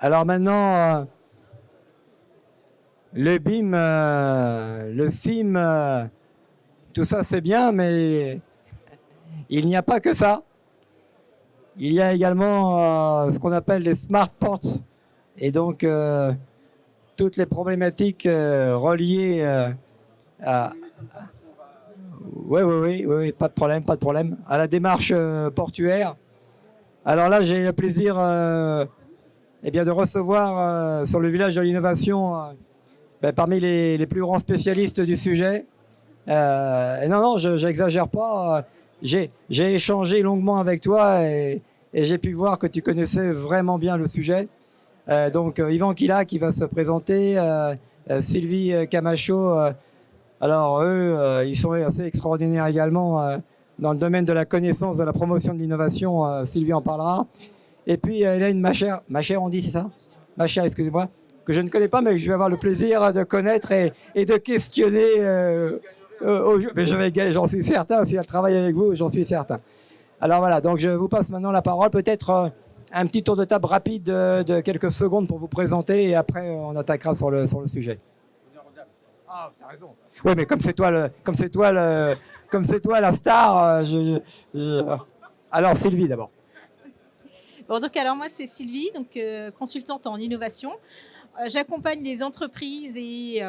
Alors maintenant, le BIM, le SIM, tout ça c'est bien, mais il n'y a pas que ça. Il y a également ce qu'on appelle les smart ports. Et donc, toutes les problématiques reliées à... Oui, oui, oui, oui, pas de problème, pas de problème. À la démarche portuaire. Alors là, j'ai le plaisir eh bien, de recevoir sur le village de l'innovation parmi les plus grands spécialistes du sujet. Et non, non, je n'exagère pas. J'ai échangé longuement avec toi et j'ai pu voir que tu connaissais vraiment bien le sujet. Donc, Yvan Kila qui va se présenter, Sylvie Camacho. Alors, eux, ils sont assez extraordinaires également dans le domaine de la connaissance, de la promotion de l'innovation. Sylvie en parlera. Et puis, Hélène Macher, on dit, c'est ça? Macher, excusez-moi, que je ne connais pas, mais que je vais avoir le plaisir de connaître et de questionner. Mais j'en suis certain, si elle travaille avec vous, j'en suis certain. Alors voilà, donc je vous passe maintenant la parole. Peut-être un petit tour de table rapide de quelques secondes pour vous présenter et après on attaquera sur le sujet. Ah, t'as raison. Oui, mais comme c'est toi la star, alors Sylvie d'abord. Bon, donc alors moi c'est Sylvie, donc consultante en innovation. J'accompagne les entreprises et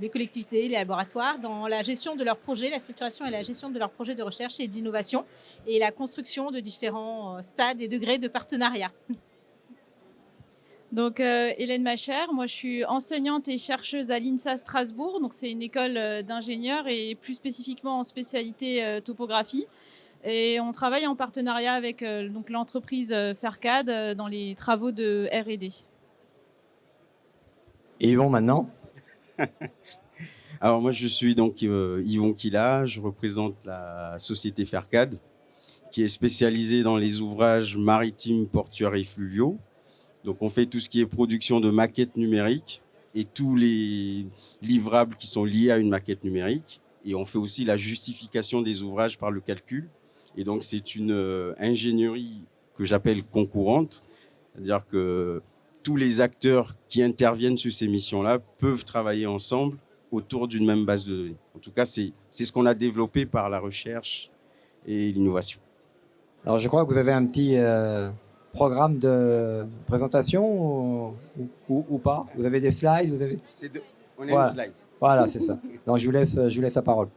les collectivités, les laboratoires dans la gestion de leurs projets, la structuration et la gestion de leurs projets de recherche et d'innovation et la construction de différents stades et degrés de partenariat. Donc Hélène Macher, moi je suis enseignante et chercheuse à l'INSA Strasbourg, donc c'est une école d'ingénieurs et plus spécifiquement en spécialité topographie. Et on travaille en partenariat avec donc l'entreprise Fercad dans les travaux de R&D. Et Yvon maintenant. Alors moi je suis donc Yvon Kila, je représente la société Fercad qui est spécialisée dans les ouvrages maritimes, portuaires et fluviaux. Donc on fait tout ce qui est production de maquettes numériques et tous les livrables qui sont liés à une maquette numérique. Et on fait aussi la justification des ouvrages par le calcul. Et donc c'est une ingénierie que j'appelle concourante, c'est-à-dire que tous les acteurs qui interviennent sur ces missions-là peuvent travailler ensemble autour d'une même base de données. En tout cas, c'est ce qu'on a développé par la recherche et l'innovation. Alors, je crois que vous avez un petit programme de présentation ou pas? Vous avez des slides? On a voilà. une slide. Voilà, c'est ça. Donc, je vous laisse la parole.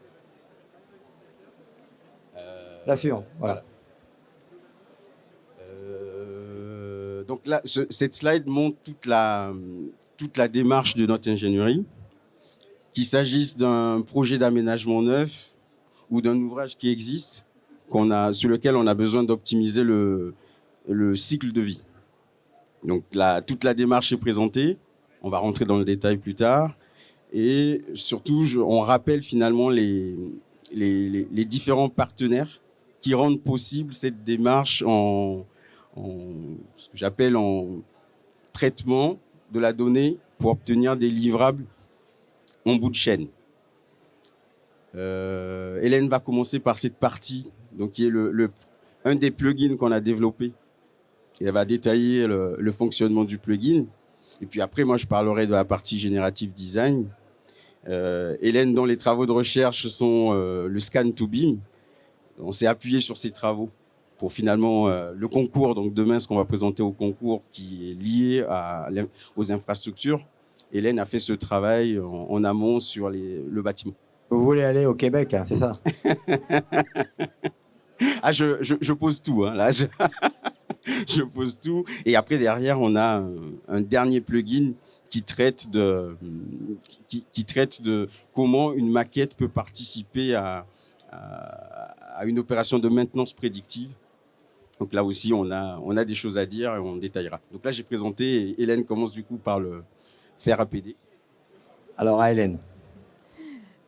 La suivante, voilà. Donc là, cette slide montre toute la démarche de notre ingénierie, qu'il s'agisse d'un projet d'aménagement neuf ou d'un ouvrage qui existe, sur lequel on a besoin d'optimiser le cycle de vie. Donc toute la démarche est présentée, on va rentrer dans le détail plus tard, et surtout on rappelle finalement les différents partenaires qui rendent possible cette démarche ce que j'appelle en traitement de la donnée pour obtenir des livrables en bout de chaîne. Hélène va commencer par cette partie, donc qui est un des plugins qu'on a développé. Et elle va détailler le fonctionnement du plugin. Et puis après, moi, je parlerai de la partie Generative Design. Hélène, dont les travaux de recherche sont le scan to BIM, on s'est appuyé sur ces travaux pour finalement le concours, donc demain, ce qu'on va présenter au concours qui est lié aux infrastructures. Hélène a fait ce travail en amont sur le bâtiment. Vous voulez aller au Québec, hein, c'est ça? Ah, je pose tout, hein, là. Je pose tout. Et après, derrière, on a un dernier plugin qui traite de comment une maquette peut participer à une opération de maintenance prédictive. Donc là aussi, on a des choses à dire et on détaillera. Donc là, j'ai présenté, et Hélène commence du coup par le faire APD. Alors, à Hélène.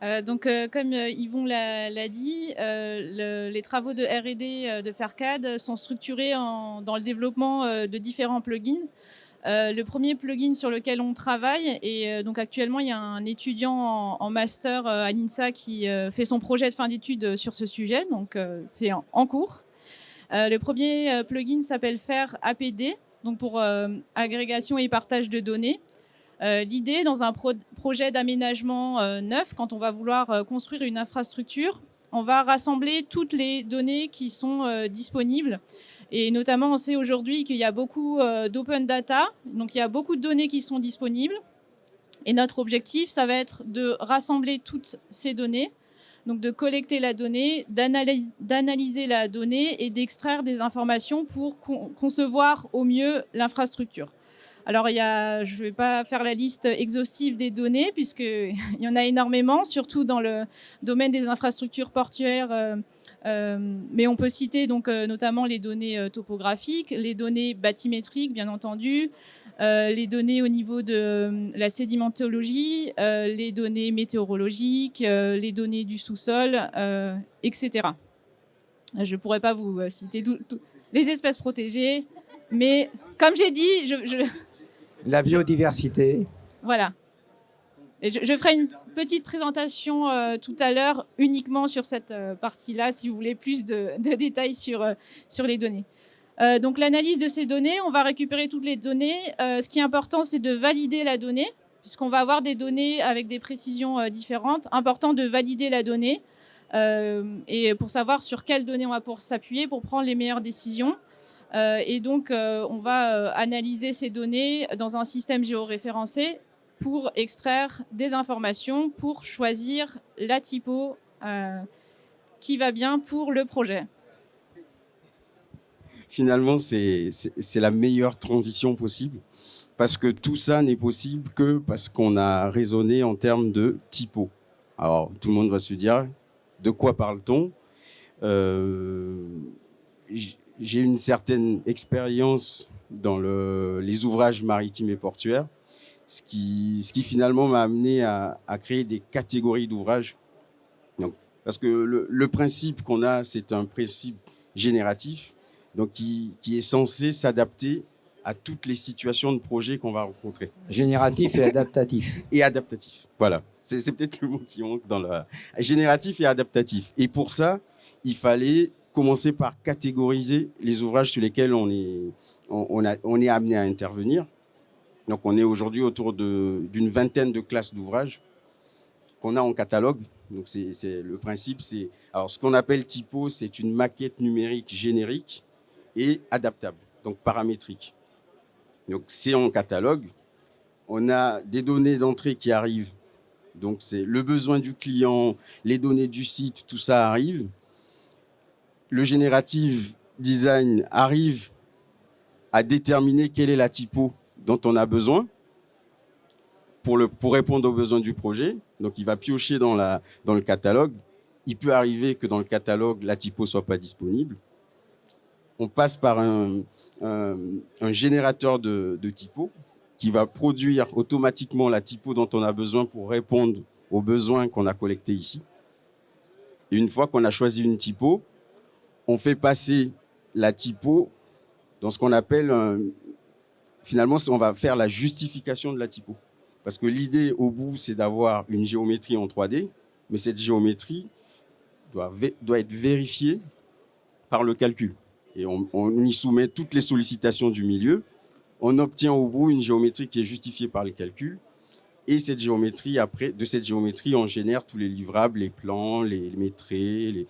Comme Yvon l'a dit, les travaux de R&D de Fercad sont structurés dans le développement de différents plugins. Le premier plugin sur lequel on travaille, et donc actuellement il y a un étudiant en master à l'INSA qui fait son projet de fin d'études sur ce sujet, donc c'est en cours. Le premier plugin s'appelle Faire APD. donc pour agrégation et partage de données. L'idée, dans un projet d'aménagement neuf, quand on va vouloir construire une infrastructure, on va rassembler toutes les données qui sont disponibles. Et notamment, on sait aujourd'hui qu'il y a beaucoup d'open data, donc il y a beaucoup de données qui sont disponibles. Et notre objectif, ça va être de rassembler toutes ces données, donc de collecter la donnée, d'analyser la donnée et d'extraire des informations pour concevoir au mieux l'infrastructure. Alors, je ne vais pas faire la liste exhaustive des données, puisqu'il y en a énormément, surtout dans le domaine des infrastructures portuaires. Mais on peut citer donc, notamment les données topographiques, les données bathymétriques, bien entendu, les données au niveau de la sédimentologie, les données météorologiques, les données du sous-sol, etc. Je ne pourrais pas vous citer les espèces protégées, mais comme j'ai dit, La biodiversité. Voilà. Et je ferai une petite présentation tout à l'heure uniquement sur cette partie-là, si vous voulez plus de détails sur les données. Donc l'analyse de ces données, on va récupérer toutes les données. Ce qui est important, c'est de valider la donnée, puisqu'on va avoir des données avec des précisions différentes. Important de valider la donnée et pour savoir sur quelles données on va pouvoir s'appuyer pour prendre les meilleures décisions. Et donc, on va analyser ces données dans un système géoréférencé pour extraire des informations, pour choisir la typo qui va bien pour le projet. Finalement, c'est la meilleure transition possible, parce que tout ça n'est possible que parce qu'on a raisonné en termes de typo. Alors, tout le monde va se dire, de quoi parle-t-on ? J'ai une certaine expérience dans les ouvrages maritimes et portuaires, ce qui finalement m'a amené à créer des catégories d'ouvrages. Donc, parce que le principe qu'on a, c'est un principe génératif, donc qui est censé s'adapter à toutes les situations de projet qu'on va rencontrer. Génératif et adaptatif. Et adaptatif, voilà. C'est peut-être le mot qui manque dans le... Génératif et adaptatif. Et pour ça, il fallait commencer par catégoriser les ouvrages sur lesquels on est amené à intervenir. Donc, on est aujourd'hui autour d'une vingtaine de classes d'ouvrages qu'on a en catalogue. Donc, le principe, c'est... Alors, ce qu'on appelle typo, c'est une maquette numérique générique et adaptable, donc paramétrique. Donc, c'est en catalogue. On a des données d'entrée qui arrivent. Donc, c'est le besoin du client, les données du site, tout ça arrive. Le générative design arrive à déterminer quelle est la typo dont on a besoin pour répondre aux besoins du projet. Donc, il va piocher dans le catalogue. Il peut arriver que dans le catalogue, la typo ne soit pas disponible. On passe par un générateur de typo qui va produire automatiquement la typo dont on a besoin pour répondre aux besoins qu'on a collectés ici. Et une fois qu'on a choisi une typo, on fait passer la typo dans ce qu'on appelle, finalement, on va faire la justification de la typo. Parce que l'idée au bout, c'est d'avoir une géométrie en 3D, mais cette géométrie doit être vérifiée par le calcul. Et on y soumet toutes les sollicitations du milieu. On obtient au bout une géométrie qui est justifiée par le calcul. Et cette géométrie, après, de cette géométrie, on génère tous les livrables, les plans, les métrés,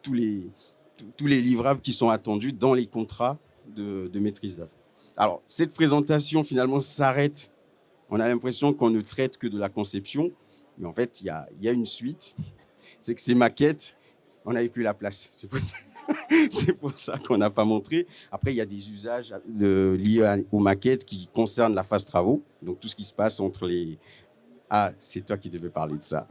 tous les livrables qui sont attendus dans les contrats de maîtrise d'œuvre. Alors, cette présentation, finalement, s'arrête. On a l'impression qu'on ne traite que de la conception. Mais en fait, il y a une suite. C'est que ces maquettes, on n'avait plus la place. C'est pour ça qu'on n'a pas montré. Après, il y a des usages liés aux maquettes qui concernent la phase travaux. Donc, tout ce qui se passe entre les... Ah, c'est toi qui devais parler de ça.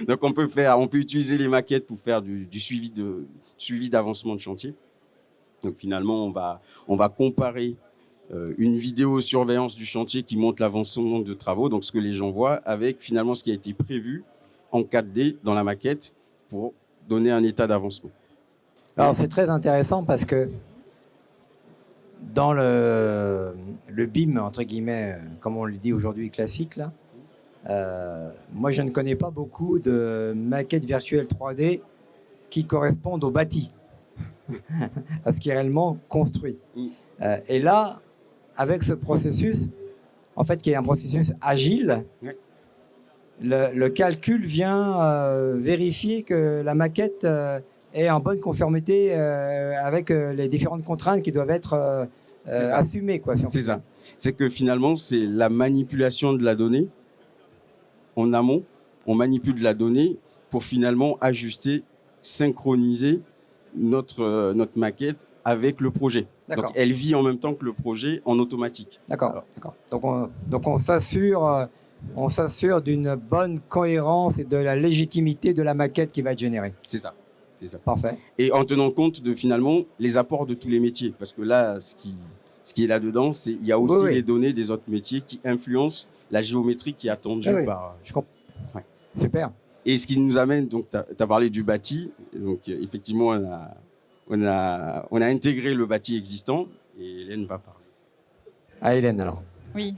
Donc, on peut utiliser les maquettes pour faire du suivi d'avancement de chantier. Donc, finalement, on va comparer une vidéosurveillance du chantier qui montre l'avancement de travaux, donc ce que les gens voient, avec finalement ce qui a été prévu en 4D dans la maquette pour donner un état d'avancement. Alors, c'est très intéressant parce que dans le BIM, entre guillemets, comme on le dit aujourd'hui classique, là, moi, je ne connais pas beaucoup de maquettes virtuelles 3D qui correspondent au bâti, à ce qui est réellement construit. Et là, avec ce processus, en fait, qui est un processus agile, Ouais. le calcul vient vérifier que la maquette est en bonne conformité avec les différentes contraintes qui doivent être C'est ça. assumées, quoi. Si on peut C'est dire. ça. C'est que finalement, c'est la manipulation de la donnée en amont. On manipule la donnée pour finalement ajuster, synchroniser notre maquette avec le projet. D'accord. Donc, elle vit en même temps que le projet en automatique. D'accord. Donc on s'assure d'une bonne cohérence et de la légitimité de la maquette qui va être générée. C'est ça. C'est ça. Parfait. Et en tenant compte de finalement les apports de tous les métiers. Parce que là, ce qui est là-dedans, c'est il y a aussi Oui. les données des autres métiers qui influencent la géométrie qui est attendue Oui. par... Je comprends. Ouais. Super. Et ce qui nous amène, donc tu as parlé du bâti, donc effectivement on a intégré le bâti existant et Hélène va parler. Ah, Hélène, alors. Oui,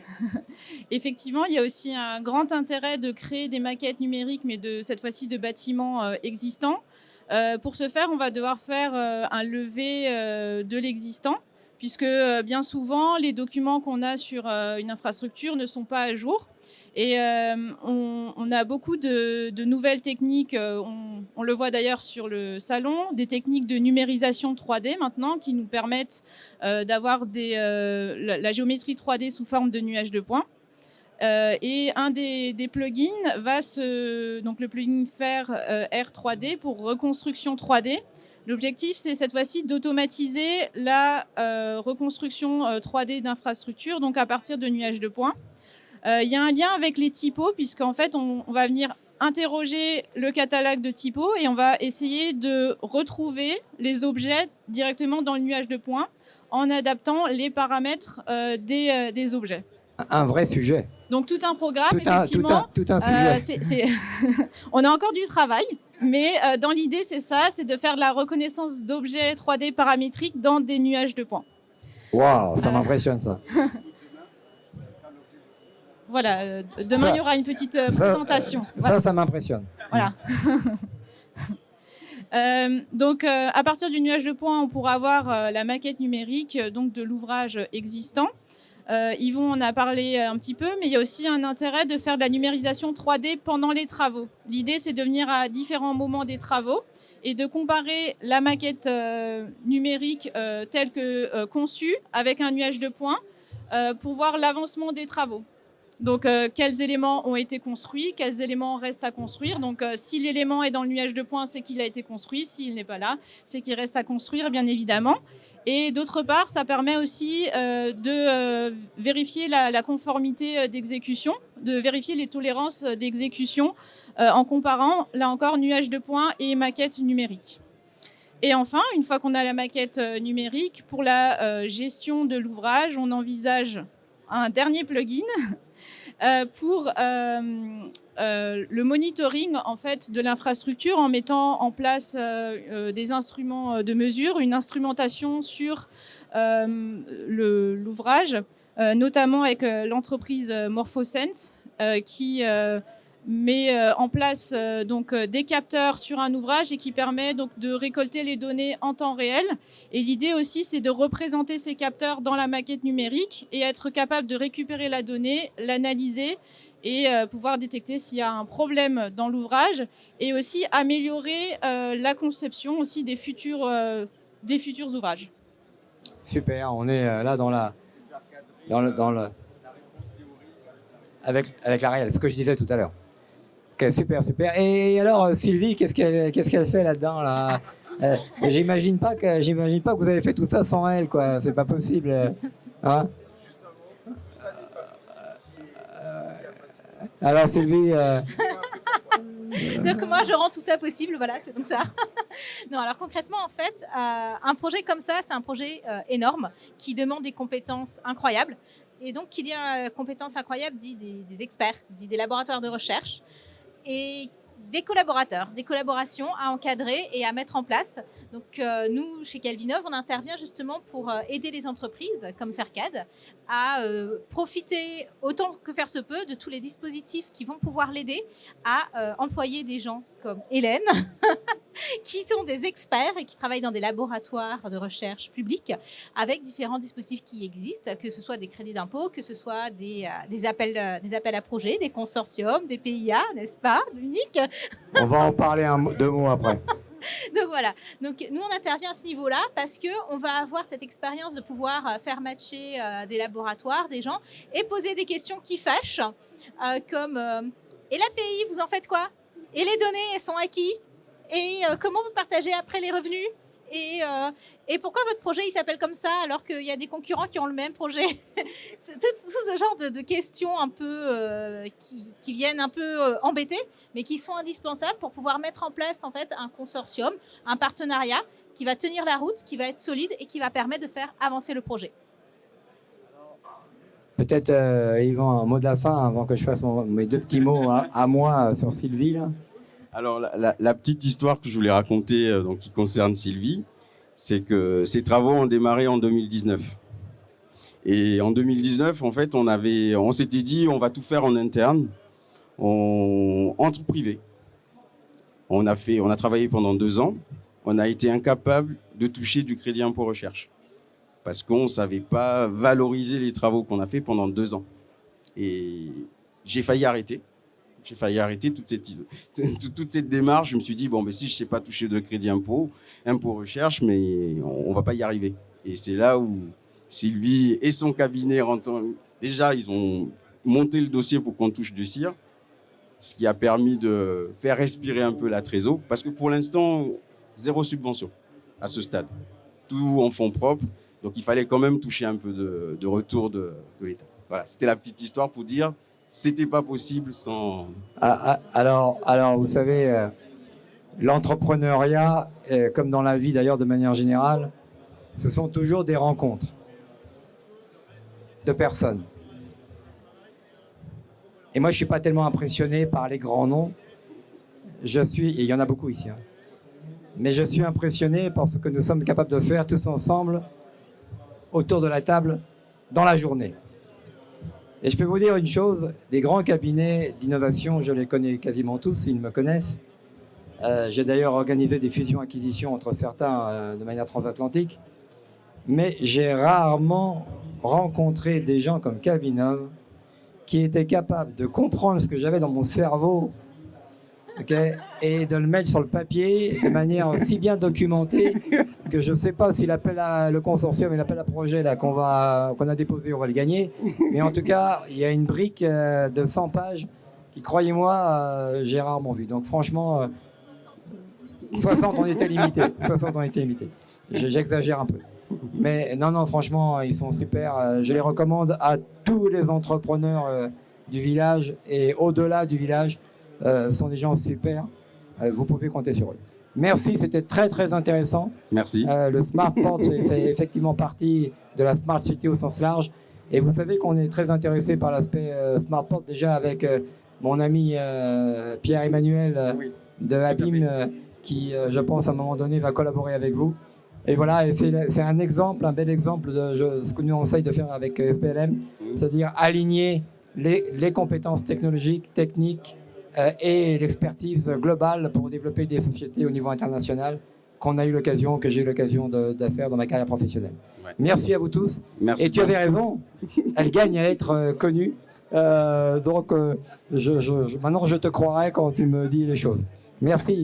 effectivement, il y a aussi un grand intérêt de créer des maquettes numériques, mais cette fois-ci de bâtiments existants. Pour ce faire, on va devoir faire un levé de l'existant, puisque bien souvent, les documents qu'on a sur une infrastructure ne sont pas à jour. Et on a beaucoup de nouvelles techniques, on le voit d'ailleurs sur le salon, des techniques de numérisation 3D maintenant qui nous permettent d'avoir la géométrie 3D sous forme de nuages de points. Et un des plugins donc le plugin faire R3D pour reconstruction 3D. L'objectif, c'est cette fois-ci d'automatiser la reconstruction 3D d'infrastructure, donc à partir de nuages de points. Il y a un lien avec les typos, puisqu'en fait, on va venir interroger le catalogue de typos et on va essayer de retrouver les objets directement dans le nuage de points en adaptant les paramètres des objets. Un vrai sujet. Donc tout un programme, effectivement. Tout un sujet. On a encore du travail, mais dans l'idée, c'est ça, c'est de faire de la reconnaissance d'objets 3D paramétriques dans des nuages de points. Waouh, ça m'impressionne, ça. Voilà, demain, il y aura une petite présentation. Voilà. Ça m'impressionne. Voilà. Donc, à partir du nuage de points, on pourra avoir la maquette numérique donc de l'ouvrage existant. Yvon en a parlé un petit peu, mais il y a aussi un intérêt de faire de la numérisation 3D pendant les travaux. L'idée, c'est de venir à différents moments des travaux et de comparer la maquette numérique telle que conçue avec un nuage de points pour voir l'avancement des travaux. Donc, quels éléments ont été construits, quels éléments restent à construire. Donc, si l'élément est dans le nuage de points, c'est qu'il a été construit. S'il n'est pas là, c'est qu'il reste à construire, bien évidemment. Et d'autre part, ça permet aussi de vérifier la conformité d'exécution, de vérifier les tolérances d'exécution en comparant, là encore, nuage de points et maquette numérique. Et enfin, une fois qu'on a la maquette numérique, pour la gestion de l'ouvrage, on envisage un dernier plugin pour le monitoring en fait, de l'infrastructure en mettant en place des instruments de mesure, une instrumentation sur l'ouvrage, notamment avec l'entreprise Morphosense qui met en place donc des capteurs sur un ouvrage et qui permet donc de récolter les données en temps réel. Et l'idée aussi, c'est de représenter ces capteurs dans la maquette numérique et être capable de récupérer la donnée, l'analyser et pouvoir détecter s'il y a un problème dans l'ouvrage et aussi améliorer la conception aussi des futurs ouvrages. Super, on est là dans le avec la réelle, ce que je disais tout à l'heure. Ok, super. Et alors, Sylvie, qu'est-ce qu'elle fait là-dedans là j'imagine pas que vous avez fait tout ça sans elle, quoi. C'est pas possible. Hein alors, Sylvie. Donc moi, je rends tout ça possible, voilà, c'est donc ça. Non, alors concrètement, en fait, un projet comme ça, c'est un projet énorme qui demande des compétences incroyables. Et donc, qui dit compétences incroyables dit des experts, dit des laboratoires de recherche et des collaborateurs, des collaborations à encadrer et à mettre en place. Donc, nous, chez Calvinov, on intervient justement pour aider les entreprises comme Faircad à profiter autant que faire se peut de tous les dispositifs qui vont pouvoir l'aider à employer des gens comme Hélène qui sont des experts et qui travaillent dans des laboratoires de recherche publics avec différents dispositifs qui existent, que ce soit des crédits d'impôt, que ce soit des appels à projets, des consortiums, des PIA, n'est-ce pas, Dominique? On va en parler deux mots après. Donc voilà, donc nous on intervient à ce niveau-là parce qu'on va avoir cette expérience de pouvoir faire matcher des laboratoires, des gens, et poser des questions qui fâchent, comme et l'API, vous en faites quoi? Et les données, elles sont à qui? Et comment vous partagez après les revenus? Et pourquoi votre projet il s'appelle comme ça alors qu'il y a des concurrents qui ont le même projet? tout ce genre de questions un peu qui viennent un peu embêter, mais qui sont indispensables pour pouvoir mettre en place en fait un consortium, un partenariat qui va tenir la route, qui va être solide et qui va permettre de faire avancer le projet. Peut-être, Yvan, un mot de la fin avant que je fasse mes deux petits mots à moi sur Sylvie. Là. Alors, la petite histoire que je voulais raconter, donc, qui concerne Sylvie, c'est que ces travaux ont démarré en 2019. Et en 2019, en fait, on s'était dit, on va tout faire en interne, entre privés. On a travaillé pendant 2 ans. On a été incapable de toucher du crédit impôt recherche parce qu'on ne savait pas valoriser les travaux qu'on a fait pendant 2 ans. Et j'ai failli arrêter. J'ai failli arrêter toute cette démarche. Je me suis dit, bon, mais si je ne sais pas toucher de crédit impôt recherche, mais on ne va pas y arriver. Et c'est là où Sylvie et son cabinet, déjà, ils ont monté le dossier pour qu'on touche du CIR, ce qui a permis de faire respirer un peu la trésor, parce que pour l'instant, 0 subvention à ce stade. Tout en fonds propres. Donc, il fallait quand même toucher un peu de retour de l'État. Voilà, c'était la petite histoire pour dire c'était pas possible sans... Alors, vous savez, l'entrepreneuriat, comme dans la vie d'ailleurs de manière générale, ce sont toujours des rencontres de personnes. Et moi, je ne suis pas tellement impressionné par les grands noms. Et il y en a beaucoup ici, hein. Mais je suis impressionné par ce que nous sommes capables de faire tous ensemble autour de la table dans la journée. Et je peux vous dire une chose, les grands cabinets d'innovation, je les connais quasiment tous, ils me connaissent. J'ai d'ailleurs organisé des fusions-acquisitions entre certains de manière transatlantique. Mais j'ai rarement rencontré des gens comme Cavinov qui étaient capables de comprendre ce que j'avais dans mon cerveau, okay, et de le mettre sur le papier de manière si bien documentée que je ne sais pas si le consortium et l'appel à projet là, qu'on a déposé, on va le gagner. Mais en tout cas, il y a une brique de 100 pages qui, croyez-moi, j'ai rarement vu. Donc franchement, 60 ont été limités. 60 ont été limités. J'exagère un peu. Mais non, franchement, ils sont super. Je les recommande à tous les entrepreneurs du village et au-delà du village. Ce sont des gens super. Vous pouvez compter sur eux. Merci, c'était très très intéressant. Merci. Le Smart Port fait effectivement partie de la Smart City au sens large. Et vous savez qu'on est très intéressé par l'aspect Smart Port déjà avec mon ami Pierre-Emmanuel de Abim qui, je pense, à un moment donné, va collaborer avec vous. Et voilà, et c'est un exemple, un bel exemple de ce que nous on essaye de faire avec SPLM, c'est-à-dire aligner les compétences technologiques, techniques et l'expertise globale pour développer des sociétés au niveau international que j'ai eu l'occasion de faire dans ma carrière professionnelle. Ouais. Merci à vous tous. Merci. Et tu avais raison, elle gagne à être connue. Donc maintenant je te croirai quand tu me dis les choses. Merci.